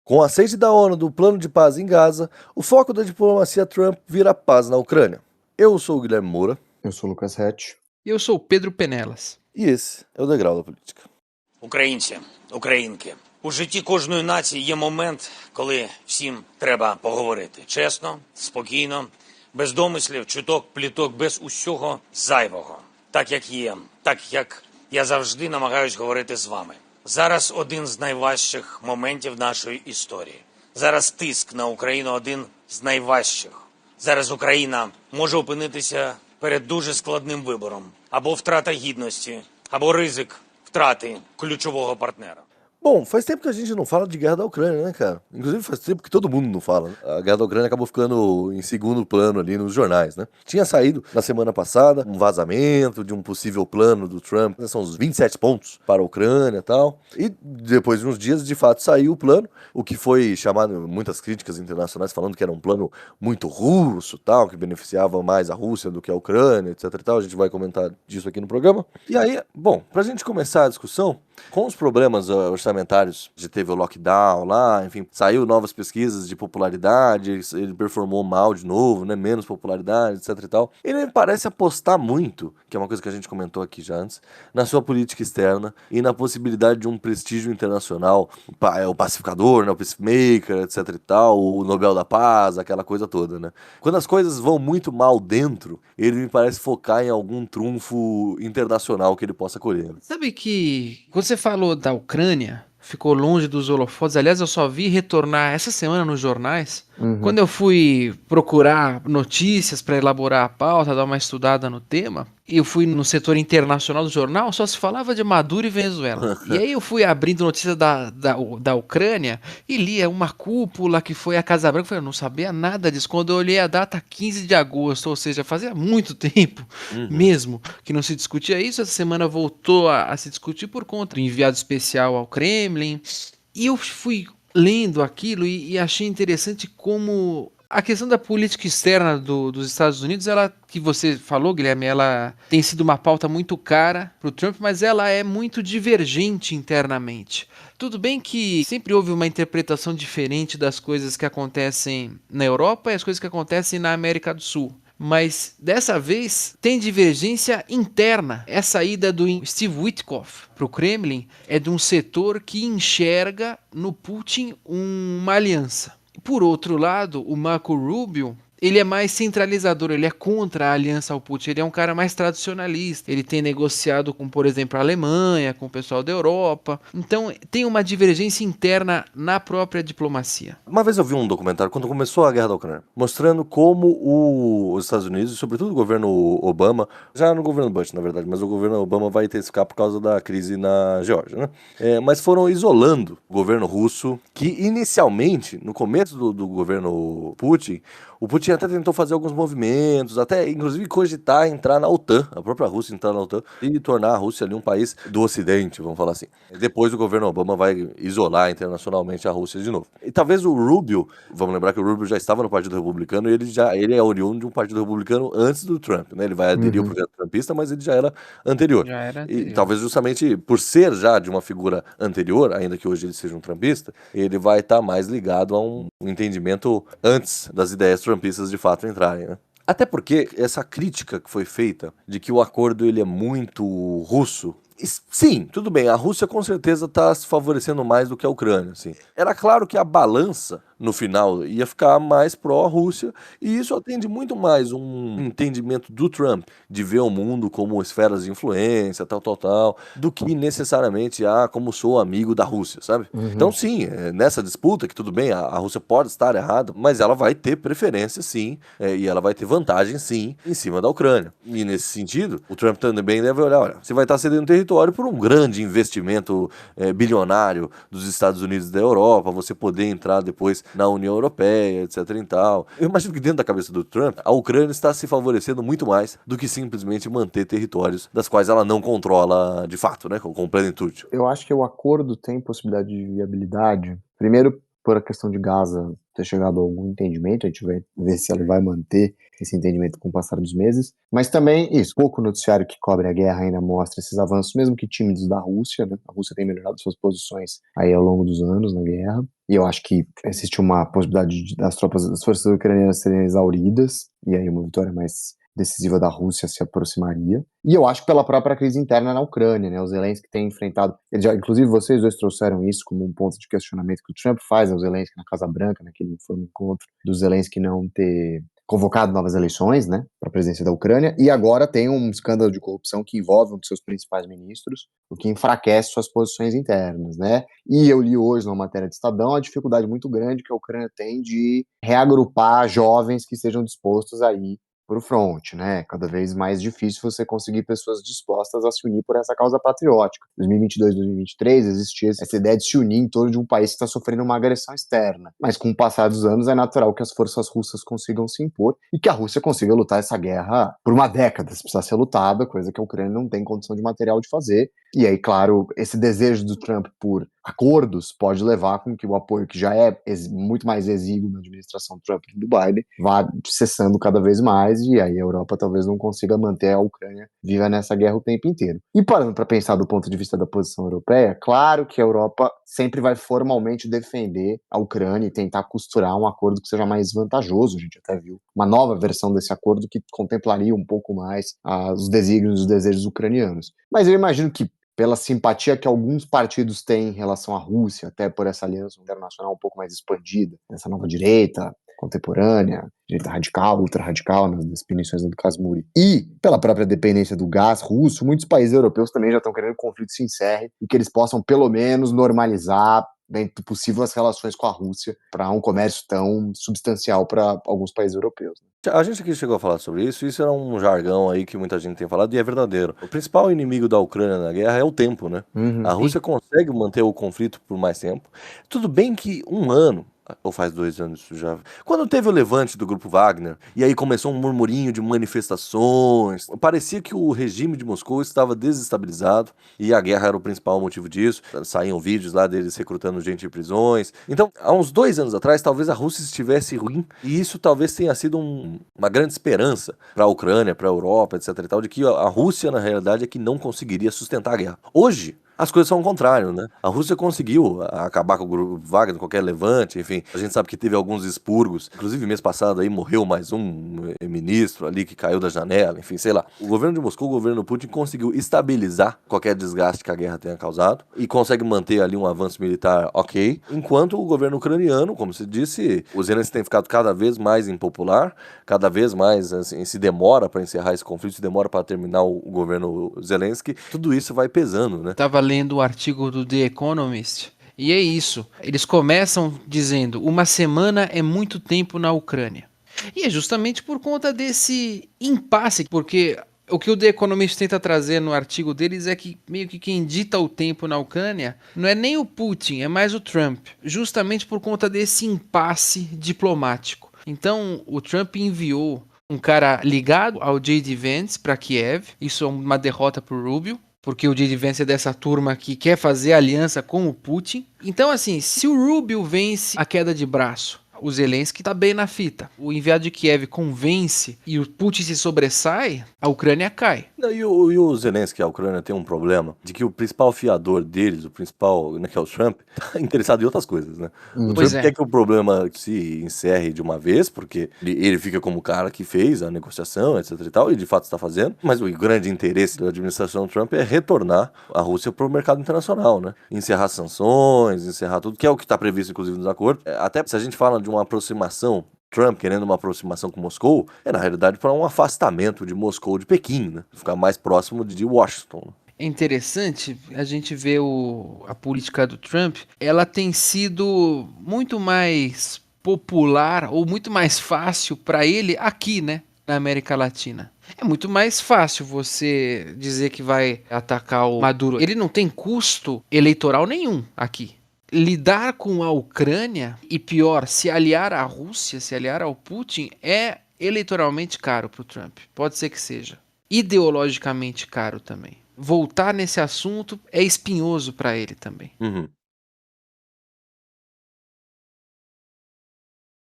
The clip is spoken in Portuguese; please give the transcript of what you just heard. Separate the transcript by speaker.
Speaker 1: Com o aceite da ONU do plano de paz em Gaza, o foco da diplomacia Trump vira paz na Ucrânia. Eu sou o Guilherme Moura.
Speaker 2: Eu sou o Lucas Hatch.
Speaker 3: E eu sou o Pedro Penelas.
Speaker 1: E esse é o Degrau da Política.
Speaker 4: Українці, українки, у житті кожної нації є момент, коли всім треба поговорити. Чесно, спокійно, без домислів, чуток, пліток, без усього зайвого. Так, як є, так, як я завжди намагаюсь говорити з вами. Зараз один з найважчих моментів нашої історії. Зараз тиск на Україну один з найважчих. Зараз Україна може опинитися перед дуже складним вибором. Або втрата гідності, або ризик втрати ключового партнера.
Speaker 1: Bom, faz tempo que a gente não fala de guerra da Ucrânia, né, cara? Inclusive faz tempo que todo mundo não fala. A guerra da Ucrânia acabou ficando em segundo plano ali nos jornais, né? Tinha saído na semana passada um vazamento de um possível plano do Trump, são os 27 pontos para a Ucrânia e tal. E depois de uns dias, de fato, saiu o plano, o que foi chamado, muitas críticas internacionais falando que era um plano muito russo, tal, que beneficiava mais a Rússia do que a Ucrânia, etc e tal. A gente vai comentar disso aqui no programa. E aí, bom, pra gente começar a discussão, com os problemas orçamentários, já teve o lockdown lá, enfim, saiu novas pesquisas de popularidade, ele performou mal de novo, né, menos popularidade, etc e tal. Ele parece apostar muito, que é uma coisa que a gente comentou aqui já antes, na sua política externa e na possibilidade de um prestígio internacional, o pacificador, né, o peacemaker, etc e tal, o Nobel da Paz, aquela coisa toda, né. Quando as coisas vão muito mal dentro, ele me parece focar em algum trunfo internacional que ele possa colher.
Speaker 3: Sabe que quando você falou da Ucrânia, ficou longe dos holofotes. Aliás, eu só vi retornar essa semana nos jornais. Quando eu fui procurar notícias para elaborar a pauta, dar uma estudada no tema, eu fui no setor internacional do jornal, só se falava de Maduro e Venezuela. E aí eu fui abrindo notícias da Ucrânia e lia uma cúpula que foi a Casa Branca. Eu não sabia nada disso. Quando eu olhei a data 15 de agosto, ou seja, fazia muito tempo mesmo que não se discutia isso. Essa semana voltou a se discutir por conta do enviado especial ao Kremlin. E eu fui lendo aquilo e achei interessante como a questão da política externa dos Estados Unidos, ela, que você falou, Guilherme, ela tem sido uma pauta muito cara para o Trump, mas ela é muito divergente internamente. Tudo bem que sempre houve uma interpretação diferente das coisas que acontecem na Europa e as coisas que acontecem na América do Sul. Mas dessa vez tem divergência interna. Essa ida do Steve Witkoff para o Kremlin é de um setor que enxerga no Putin uma aliança. Por outro lado, o Marco Rubio, ele é mais centralizador, ele é contra a aliança ao Putin, ele é um cara mais tradicionalista, ele tem negociado com, por exemplo, a Alemanha, com o pessoal da Europa, então tem uma divergência interna na própria diplomacia.
Speaker 1: Uma vez eu vi um documentário, quando começou a guerra da Ucrânia, mostrando como os Estados Unidos, e sobretudo o governo Obama, já no governo Bush, na verdade, mas o governo Obama vai intensificar por causa da crise na Geórgia, né? Mas foram isolando o governo russo, que inicialmente, no começo do governo Putin, o Putin até tentou fazer alguns movimentos, até inclusive cogitar entrar na OTAN, a própria Rússia entrar na OTAN e tornar a Rússia ali um país do Ocidente, vamos falar assim. Depois o governo Obama vai isolar internacionalmente a Rússia de novo. E talvez o Rubio, vamos lembrar que o Rubio já estava no Partido Republicano e ele é oriundo de um Partido Republicano antes do Trump, né? Ele vai aderir ao projeto trumpista, mas ele já era anterior. E talvez justamente por ser já de uma figura anterior, ainda que hoje ele seja um trumpista, ele vai estar mais ligado a um entendimento antes das ideias trumpistas de fato entrarem, né? Até porque essa crítica que foi feita de que o acordo ele é muito russo, sim, tudo bem, a Rússia com certeza está se favorecendo mais do que a Ucrânia, sim. Era claro que a balança no final ia ficar mais pró-Rússia, e isso atende muito mais um entendimento do Trump de ver o mundo como esferas de influência, tal, do que necessariamente, como sou amigo da Rússia, sabe? Então sim, nessa disputa, que tudo bem, a Rússia pode estar errada, mas ela vai ter preferência sim, e ela vai ter vantagem sim, em cima da Ucrânia. E nesse sentido, o Trump também deve olhar, olha, você vai estar cedendo território por um grande investimento bilionário dos Estados Unidos e da Europa, você poder entrar depois na União Europeia, etc e tal. Eu imagino que dentro da cabeça do Trump, a Ucrânia está se favorecendo muito mais do que simplesmente manter territórios das quais ela não controla de fato, né, com plenitude.
Speaker 2: Eu acho que o acordo tem possibilidade de viabilidade, primeiro por a questão de Gaza ter chegado a algum entendimento, a gente vai ver se ela vai manter esse entendimento com o passar dos meses, mas também isso, pouco noticiário que cobre a guerra ainda mostra esses avanços, mesmo que tímidos da Rússia, né? A Rússia tem melhorado suas posições aí ao longo dos anos na guerra, e eu acho que existe uma possibilidade das forças ucranianas serem exauridas, e aí uma vitória mais decisiva da Rússia se aproximaria. E eu acho que pela própria crise interna na Ucrânia, né? O Zelensky tem enfrentado, inclusive vocês dois trouxeram isso como um ponto de questionamento que o Trump faz ao Zelensky na Casa Branca, naquele encontro do Zelensky não ter convocado novas eleições, né, para a presidência da Ucrânia, e agora tem um escândalo de corrupção que envolve um dos seus principais ministros, o que enfraquece suas posições internas, né? E eu li hoje numa matéria de Estadão a dificuldade muito grande que a Ucrânia tem de reagrupar jovens que estejam dispostos a ir para o front, né? Cada vez mais difícil você conseguir pessoas dispostas a se unir por essa causa patriótica. Em 2022, 2023 existia essa ideia de se unir em torno de um país que está sofrendo uma agressão externa. Mas com o passar dos anos é natural que as forças russas consigam se impor e que a Rússia consiga lutar essa guerra por uma década, se precisar ser lutada, coisa que a Ucrânia não tem condição de material de fazer. E aí, claro, esse desejo do Trump por acordos pode levar com que o apoio que já é muito mais exíguo na administração Trump e do Biden vá cessando cada vez mais, e aí a Europa talvez não consiga manter a Ucrânia viva nessa guerra o tempo inteiro. E parando para pensar do ponto de vista da posição europeia, claro que a Europa sempre vai formalmente defender a Ucrânia e tentar costurar um acordo que seja mais vantajoso. A gente até viu uma nova versão desse acordo que contemplaria um pouco mais os desígnios e os desejos ucranianos. Mas eu imagino que pela simpatia que alguns partidos têm em relação à Rússia, até por essa aliança internacional um pouco mais expandida, essa nova direita contemporânea, direita radical, ultra-radical, nas definições do Casmuri, e pela própria dependência do gás russo, muitos países europeus também já estão querendo que o conflito se encerre e que eles possam, pelo menos, normalizar dentro do possível as relações com a Rússia para um comércio tão substancial para alguns países europeus.
Speaker 1: A gente aqui chegou a falar sobre isso era um jargão aí que muita gente tem falado e é verdadeiro. O principal inimigo da Ucrânia na guerra é o tempo, né? A Rússia consegue manter o conflito por mais tempo. Tudo bem que um ano, ou faz 2 anos já, quando teve o levante do grupo Wagner, e aí começou um murmurinho de manifestações, parecia que o regime de Moscou estava desestabilizado, e a guerra era o principal motivo disso, saíam vídeos lá deles recrutando gente em prisões. Então, há uns 2 anos atrás, talvez a Rússia estivesse ruim, e isso talvez tenha sido uma grande esperança para a Ucrânia, para a Europa, etc e tal, de que a Rússia, na realidade, é que não conseguiria sustentar a guerra. Hoje, as coisas são o contrário, né? A Rússia conseguiu acabar com o grupo Wagner, qualquer levante, enfim. A gente sabe que teve alguns expurgos. Inclusive, mês passado aí morreu mais um ministro ali que caiu da janela, enfim, sei lá. O governo de Moscou, o governo Putin, conseguiu estabilizar qualquer desgaste que a guerra tenha causado e consegue manter ali um avanço militar ok, enquanto o governo ucraniano, como se disse, o Zelensky tem ficado cada vez mais impopular, cada vez mais, assim, se demora para encerrar esse conflito, se demora para terminar o governo Zelensky. Tudo isso vai pesando, né?
Speaker 3: Tava lendo o artigo do The Economist, e é isso. Eles começam dizendo: uma semana é muito tempo na Ucrânia. E é justamente por conta desse impasse, porque o que o The Economist tenta trazer no artigo deles é que meio que quem dita o tempo na Ucrânia não é nem o Putin, é mais o Trump, justamente por conta desse impasse diplomático. Então, o Trump enviou um cara ligado ao J.D. Vance para Kiev, isso é uma derrota para o Rubio, porque o J.D. Vance é dessa turma que quer fazer aliança com o Putin. Então, assim, se o Rubio vence a queda de braço, o Zelensky tá bem na fita. O enviado de Kiev convence e o Putin se sobressai, a Ucrânia cai.
Speaker 1: Não, e o Zelensky, a Ucrânia, tem um problema de que o principal fiador deles, o principal, né, que é o Trump, tá interessado em outras coisas, né? O Trump quer que o problema se encerre de uma vez, porque ele fica como o cara que fez a negociação, etc e tal, e de fato está fazendo, mas o grande interesse da administração Trump é retornar a Rússia para o mercado internacional, né? Encerrar sanções, encerrar tudo, que é o que está previsto, inclusive, nos acordos. Até se a gente fala de uma aproximação, Trump querendo uma aproximação com Moscou, é na realidade para um afastamento de Moscou de Pequim, né? Ficar mais próximo de Washington.
Speaker 3: É interessante a gente ver a política do Trump, ela tem sido muito mais popular ou muito mais fácil para ele aqui, né, na América Latina. É muito mais fácil você dizer que vai atacar o Maduro. Ele não tem custo eleitoral nenhum aqui. Lidar com a Ucrânia e, pior, se aliar à Rússia, se aliar ao Putin, é eleitoralmente caro para o Trump. Pode ser que seja. Ideologicamente caro também. Voltar nesse assunto é espinhoso para ele também.